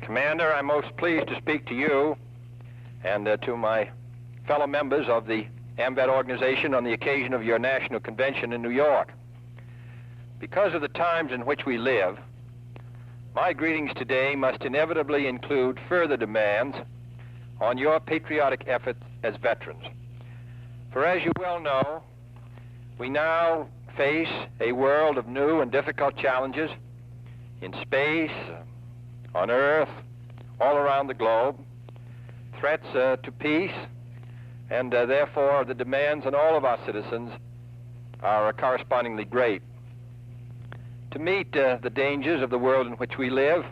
Commander, I'm most pleased to speak to you and to my fellow members of the Amvet organization on the occasion of your national convention in New York. Because of the times in which we live, my greetings today must inevitably include further demands on your patriotic efforts as veterans. For as you well know, we now face a world of new and difficult challenges in space, on Earth, all around the globe, threats to peace, and therefore the demands on all of our citizens are correspondingly great. To meet the dangers of the world in which we live,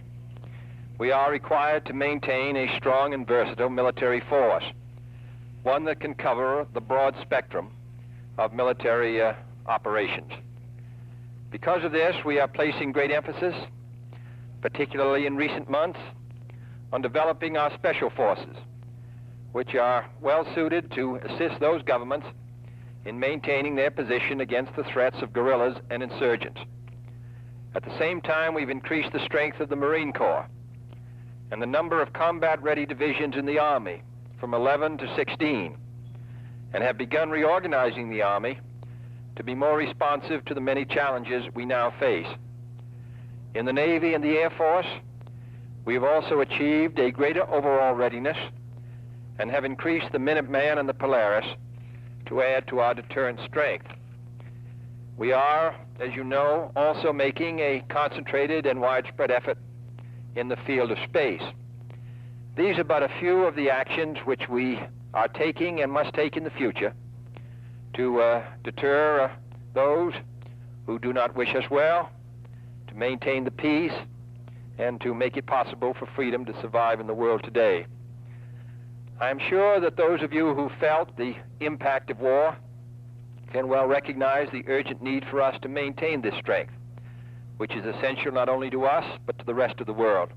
we are required to maintain a strong and versatile military force, one that can cover the broad spectrum of military operations. Because of this, we are placing great emphasis, particularly in recent months, on developing our special forces, which are well suited to assist those governments in maintaining their position against the threats of guerrillas and insurgents. At the same time, we've increased the strength of the Marine Corps and the number of combat-ready divisions in the Army from 11 to 16, and have begun reorganizing the Army to be more responsive to the many challenges we now face. In the Navy and the Air Force, we have also achieved a greater overall readiness and have increased the Minuteman and the Polaris to add to our deterrent strength. We are, as you know, also making a concentrated and widespread effort in the field of space. These are but a few of the actions which we are taking and must take in the future to deter those who do not wish us well, to maintain the peace, and to make it possible for freedom to survive in the world today. I am sure that those of you who felt the impact of war can well recognize the urgent need for us to maintain this strength, which is essential not only to us, but to the rest of the world.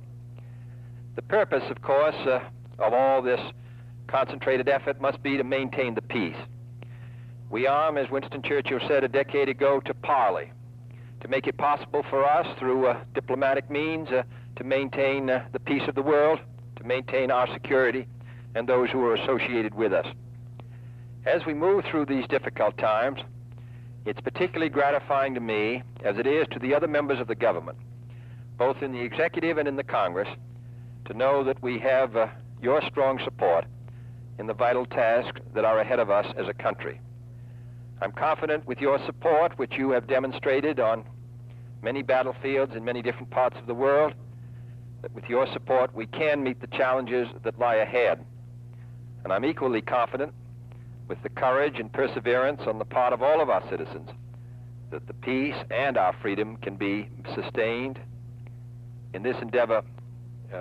The purpose, of course, of all this concentrated effort must be to maintain the peace. We arm, as Winston Churchill said a decade ago, to parley, to make it possible for us through diplomatic means to maintain the peace of the world, to maintain our security and those who are associated with us. As we move through these difficult times, it's particularly gratifying to me, as it is to the other members of the government, both in the executive and in the Congress, to know that we have your strong support in the vital tasks that are ahead of us as a country. I'm confident with your support, which you have demonstrated on many battlefields in many different parts of the world, that with your support we can meet the challenges that lie ahead. And I'm equally confident, with the courage and perseverance on the part of all of our citizens, that the peace and our freedom can be sustained. In this endeavor,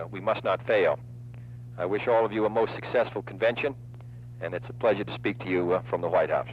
we must not fail. I wish all of you a most successful convention, and it's a pleasure to speak to you from the White House.